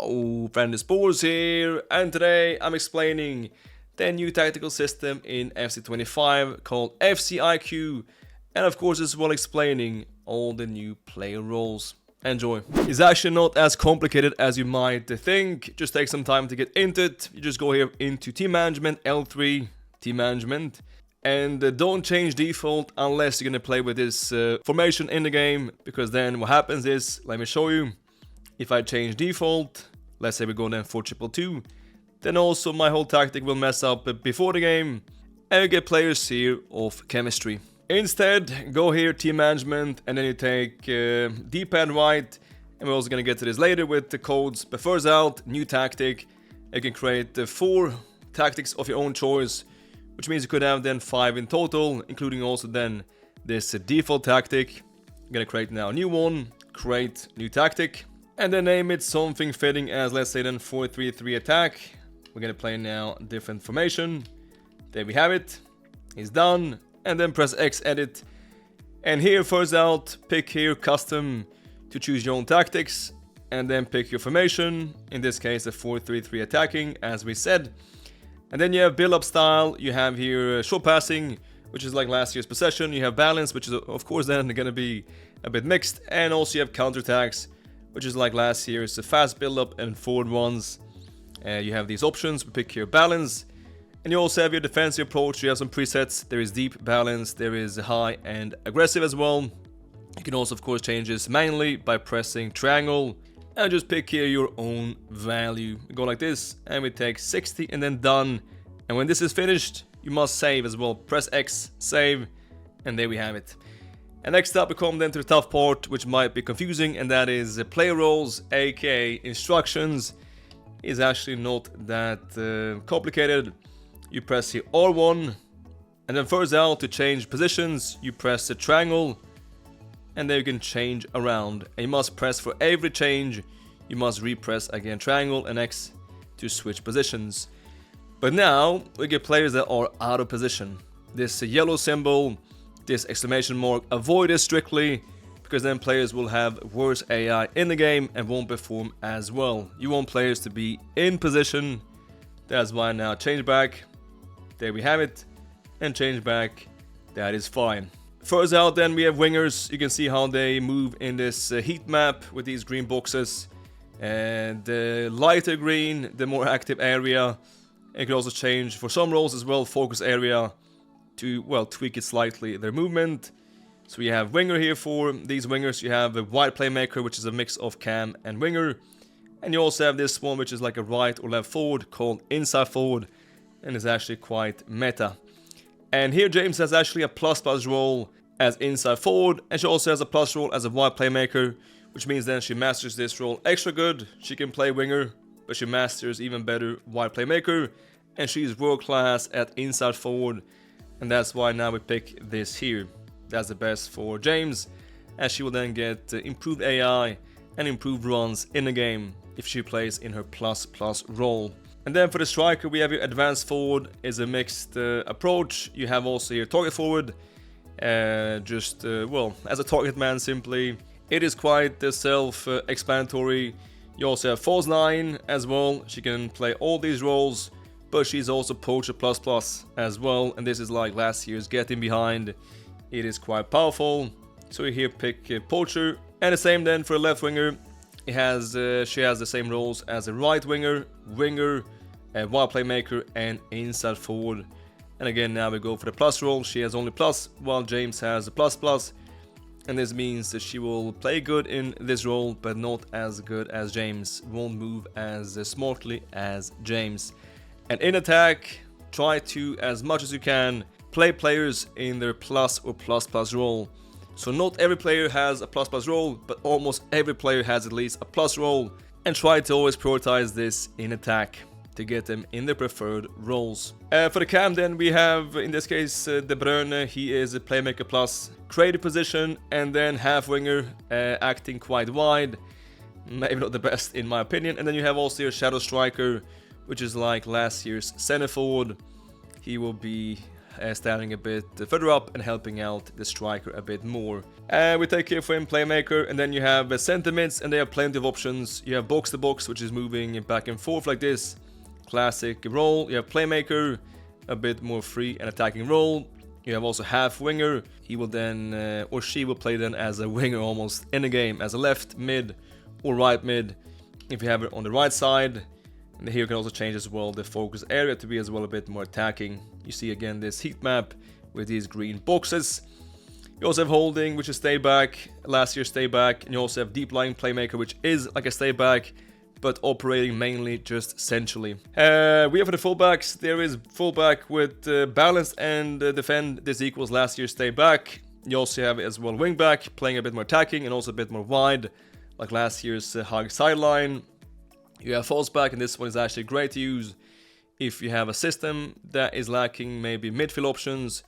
Hello, friend, it's Boras here, and today I'm explaining the new tactical system in FC25 called FCIQ, and of course as well explaining all the new player roles. Enjoy. It's actually not as complicated as you might think. Just take some time to get into it. You just go here into team management, L3, team management, and don't change default unless you're gonna play with this formation in the game, because then what happens is, let me show you. If I change default, let's say we go then for 222, then also my whole tactic will mess up before the game, and you get players here of chemistry. Instead, go here, team management, and then you take D-pad right, and we're also gonna get to this later with the codes. But first out, new tactic. You can create 4 tactics of your own choice, which means you could have then 5 in total, including also then this default tactic. I'm gonna create now a new one, create new tactic, and then name it something fitting as, let's say then 4-3-3 attack. We're gonna play now different formation. There we have it. It's done. And then press X edit. And here first out, pick here custom to choose your own tactics. And then pick your formation. In this case a 4-3-3 attacking, as we said. And then you have build up style. You have here short passing, which is like last year's possession. You have balance, which is of course then gonna be a bit mixed. And also you have counter attacks, which is like last year's fast build up and forward ones. You have these options. We pick here balance. And you also have your defensive approach. You have some presets. There is deep, balance, there is high and aggressive as well. You can also of course change this manually by pressing triangle. And just pick here your own value. We go like this and we take 60 and then done. And when this is finished, you must save as well. Press X, save, and there we have it. And next up we come then to the tough part, which might be confusing, and that is player roles, aka instructions. Is actually not that complicated. You press here R1, and then first out to change positions, you press the triangle, and then you can change around. And you must press for every change, you must repress again triangle and X to switch positions. But now we get players that are out of position. This yellow symbol, this exclamation mark, avoid it strictly, because then players will have worse AI in the game and won't perform as well. You want players to be in position. That's why now change back. There we have it, and change back, that is fine. First out then we have wingers. You can see how they move in this heat map with these green boxes. And the lighter green, the more active area. And you can also change for some roles as well, focus area, to, well, tweak it slightly, their movement. So we have winger here for these wingers. You have a wide playmaker, which is a mix of cam and winger. And you also have this one, which is like a right or left forward, called inside forward. And it's actually quite meta. And here James has actually a plus role as inside forward, and she also has a plus role as a wide playmaker, which means then she masters this role extra good. She can play winger, but she masters even better wide playmaker, and she's world class at inside forward, and that's why now we pick this here. That's the best for James, as she will then get improved AI and improved runs in the game if she plays in her plus role. And then for the striker, we have your advanced forward, is a mixed approach. You have also your target forward, well, as a target man simply. It is quite self-explanatory. You also have false 9 as well. She can play all these roles, but she's also poacher plus as well. And this is like last year's getting behind. It is quite powerful. So you here pick poacher. And the same then for a left winger. She has the same roles as a right winger, a wide playmaker, and inside forward. And again, now we go for the plus role. She has only plus, while James has a plus. And this means that she will play good in this role, but not as good as James. Won't move as smartly as James. And in attack, try to, as much as you can, play players in their plus or plus role. So not every player has a plus role, but almost every player has at least a plus role. And try to always prioritize this in attack to get them in their preferred roles. For the cam then we have, in this case, De Bruyne. He is a playmaker plus, creative position, and then half winger, acting quite wide. Maybe not the best in my opinion. And then you have also your shadow striker, which is like last year's center forward. He will be standing a bit further up and helping out the striker a bit more. We take care for him playmaker, and then you have center mids, and they have plenty of options. You have box to box, which is moving back and forth like this. Classic role. You have playmaker, a bit more free and attacking role. You have also half winger. He will then, or she will play then as a winger almost in the game, as a left mid or right mid. If you have it on the right side. And here you can also change as well the focus area to be as well a bit more attacking. You see again this heat map with these green boxes. You also have holding, which is stay back, last year stay back. And you also have deep lying playmaker, which is like a stay back, but operating mainly just centrally. We have for the fullbacks, there is fullback with balance and defend. This equals last year's stay back. You also have as well wing back, playing a bit more attacking and also a bit more wide, like last year's hug sideline. You have false back, and this one is actually great to use if you have a system that is lacking maybe midfield options.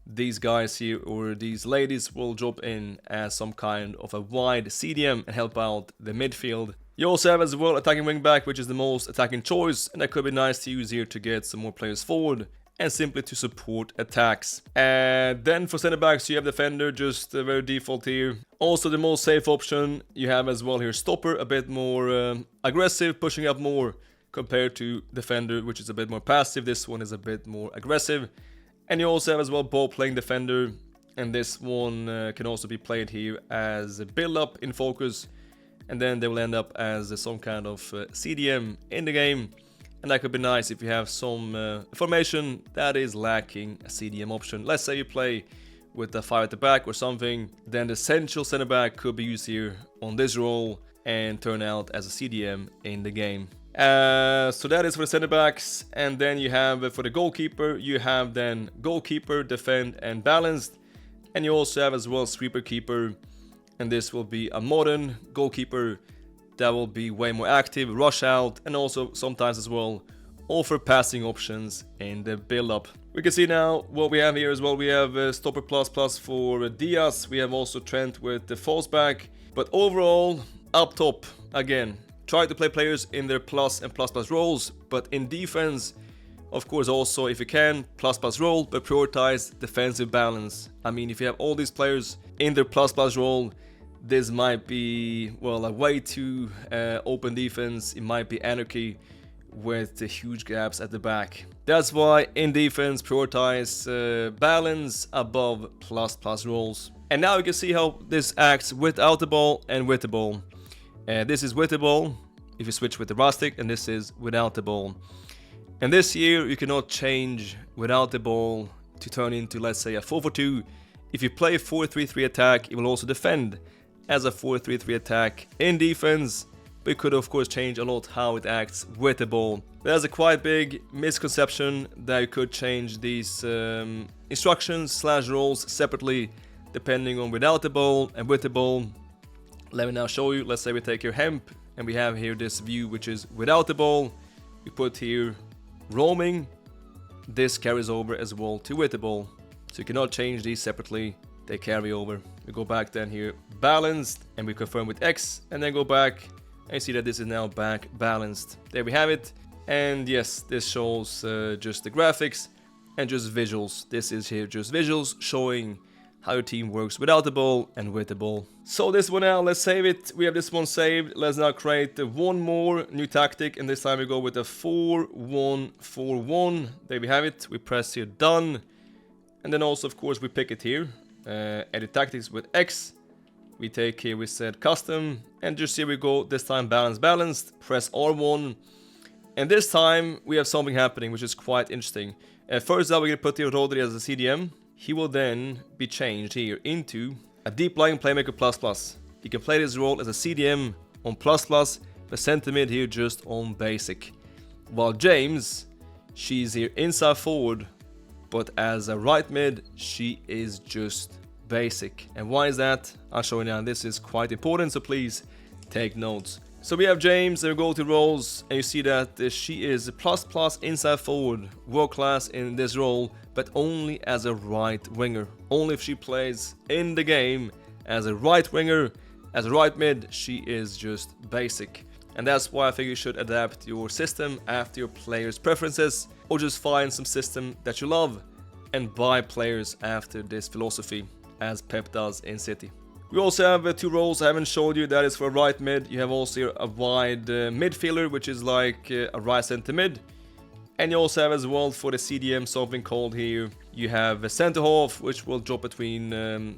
These guys here or these ladies will drop in as some kind of a wide CDM and help out the midfield. You also have as well attacking wing back, which is the most attacking choice, and that could be nice to use here to get some more players forward and simply to support attacks. And then for center backs, you have defender, just very default here. Also the most safe option you have as well here, stopper, a bit more aggressive, pushing up more compared to defender, which is a bit more passive. This one is a bit more aggressive. And you also have as well ball playing defender, and this one can also be played here as a build up in focus, and then they will end up as some kind of CDM in the game. And that could be nice if you have some formation that is lacking a CDM option. Let's say you play with a 5 at the back or something, then the central center back could be used here on this role and turn out as a CDM in the game. So that is for the center backs. And then you have for the goalkeeper, you have then goalkeeper, defend and balanced. And you also have as well sweeper keeper. And this will be a modern goalkeeper that will be way more active, rush out, and also sometimes as well offer passing options in the build-up. We can see now what we have here as well. We have stopper plus plus for Diaz. We have also Trent with the false back. But overall, up top, again, try to play players in their plus and plus plus roles. But in defense, of course, also if you can, plus plus role, but prioritize defensive balance. I mean, if you have all these players in their plus plus role, this might be, well, a way too open defense. It might be anarchy with the huge gaps at the back. That's why in defense, prioritize balance above plus plus roles. And now you can see how this acts without the ball and with the ball. This is with the ball if you switch with the rustic, and this is without the ball. And this year you cannot change without the ball to turn into, let's say, a 4-4-2. If you play a 4-3-3 attack, it will also defend as a 4-3-3 attack in defense, but it could of course change a lot how it acts with the ball. There's a quite big misconception that you could change these instructions / roles separately depending on without the ball and with the ball. Let me now show you. Let's say we take here hemp and we have here this view which is without the ball. We put here roaming. This carries over as well to with the ball. So you cannot change these separately. They carry over. We go back then here balanced and we confirm with X and then go back and you see that this is now back balanced. There we have it. And yes, this shows just the graphics and just visuals. This is here just visuals showing how your team works without the ball and with the ball. So this one now, let's save it. We have this one saved. Let's now create one more new tactic, and this time we go with a 4-1-4-1. There we have it. We press here done, and then also of course we pick it here. Edit tactics with X. We take here, we said custom, and just here we go. This time balanced. Press R1, and this time we have something happening which is quite interesting. First up, we're gonna put here Rodri as a CDM. He will then be changed here into a deep lying playmaker plus. He can play this role as a CDM on plus, but center mid here just on basic. While James, she's here inside forward, but as a right mid, she is just basic. And why is that? I'll show you now. This is quite important, so please take notes. So we have James, and we go to roles, and you see that she is plus inside forward, world class in this role, but only as a right winger. Only if she plays in the game as a right winger, as a right mid, she is just basic. And that's why I think you should adapt your system after your players' preferences, or just find some system that you love and buy players after this philosophy, as Pep does in City. We also have 2 roles I haven't showed you. That is for right mid. You have also a wide midfielder, which is like a right center mid. And you also have as well for the CDM something called here, you have a center half, which will drop between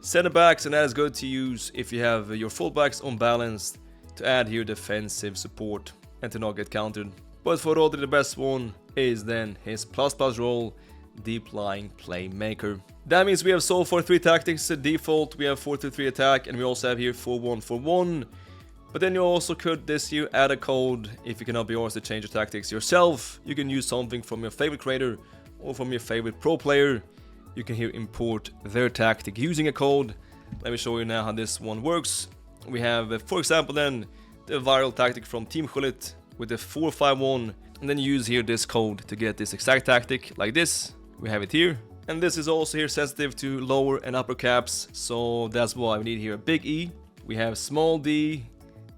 center backs, and that is good to use if you have your fullbacks unbalanced, to add here defensive support and to not get countered. But for Rodri, the best one is then his plus role, deep lying playmaker. That means we have so far 3 tactics. Default, we have 4-3 attack, and we also have here 4-1-4-1. But then you also could this year add a code. If you cannot be asked to change your tactics yourself, you can use something from your favorite creator or from your favorite pro player. You can here import their tactic using a code. Let me show you now how this one works. We have, for example, then the viral tactic from Team Gullit with the 4-5-1, and then you use here this code to get this exact tactic like this. We have it here, and this is also here sensitive to lower and upper caps, so that's why we need here a big E. We have small d,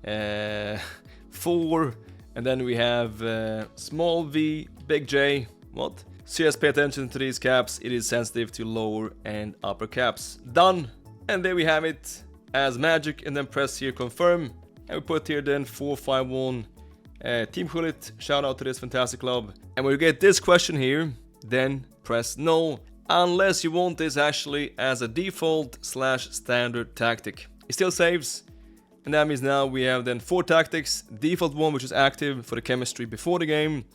4, and then we have small v, big J. What? So just pay attention to these caps. It is sensitive to lower and upper caps. Done. And there we have it as magic, and then press here confirm, and we put here then 4-5-1 Team Gullit. Shout out to this fantastic club. And when you get this question here, then press no, unless you want this actually as a default / standard tactic. It still saves, and that means now we have then 4 tactics. Default one, which is active for the chemistry before the game.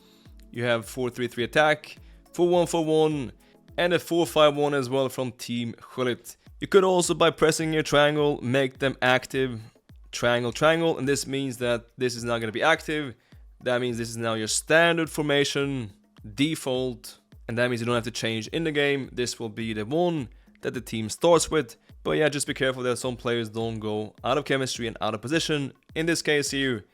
You have 4-3-3 attack, 4-1-4-1, and a 4-5-1 as well from Team Gullit. You could also, by pressing your triangle, make them active. Triangle, and this means that this is now going to be active. That means this is now your standard formation, default, and that means you don't have to change in the game. This will be the one that the team starts with. But yeah, just be careful that some players don't go out of chemistry and out of position. In this case here,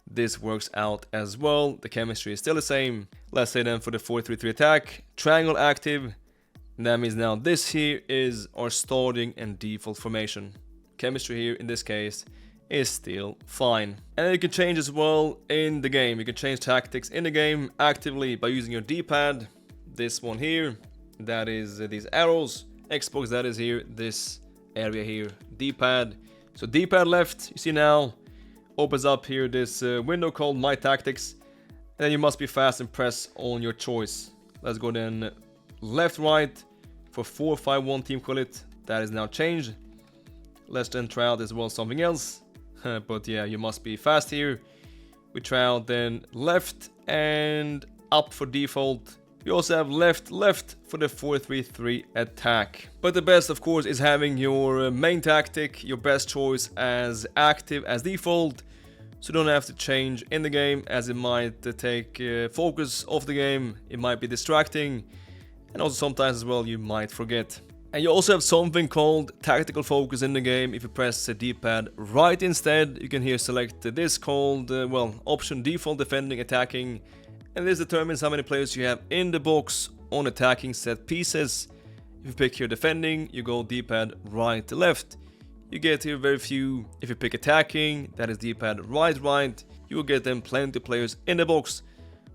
this works out as well. The chemistry is still the same. Let's say then for the 4-3-3 attack, triangle active. And that means now this here is our starting and default formation. Chemistry here in this case is still fine. And you can change as well in the game. You can change tactics in the game actively by using your D-pad. This one here, that is these arrows. Xbox, that is here, this area here, D-pad. So D-pad left, you see now, opens up here this window called My Tactics. And then you must be fast and press on your choice. Let's go then left, right for 4-5-1 Team Gullit. That is now changed. Let's then try out as well something else. But yeah, you must be fast here. We try out then left and up for default. We also have left for the 4-3-3 attack. But the best, of course, is having your main tactic, your best choice, as active as default. So you don't have to change in the game, as it might take focus off the game. It might be distracting. And also sometimes as well you might forget. And you also have something called tactical focus in the game. If you press the D-pad right instead, you can here select this called, option default defending attacking. And this determines how many players you have in the box on attacking set pieces. If you pick here defending, you go D-pad right to left. You get here very few. If you pick attacking, that is D-pad right, you will get then plenty of players in the box.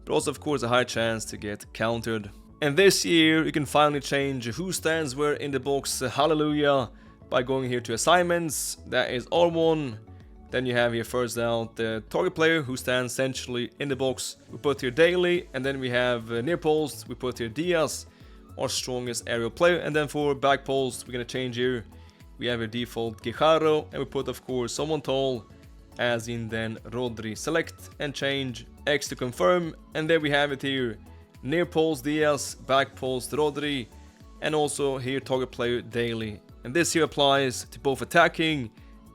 But also of course a high chance to get countered. And this year you can finally change who stands where in the box, hallelujah, by going here to assignments, that is R1. Then you have here first out the target player who stands centrally in the box. We put here daily, and then we have near post, we put here Diaz, our strongest aerial player. And then for back post, we're gonna change here. We have a default Guijarro, and we put of course someone tall, as in then Rodri. Select and change X to confirm, and there we have it here. Near post Diaz, back post Rodri, and also here target player daily. And this here applies to both attacking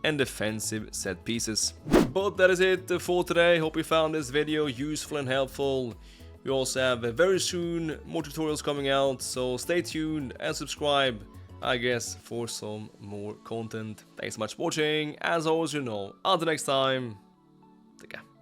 and defensive set pieces. But that is it for today. Hope you found this video useful and helpful. We also have very soon more tutorials coming out, so stay tuned and subscribe, I guess, for some more content. Thanks so much for watching. As always, until next time, take care.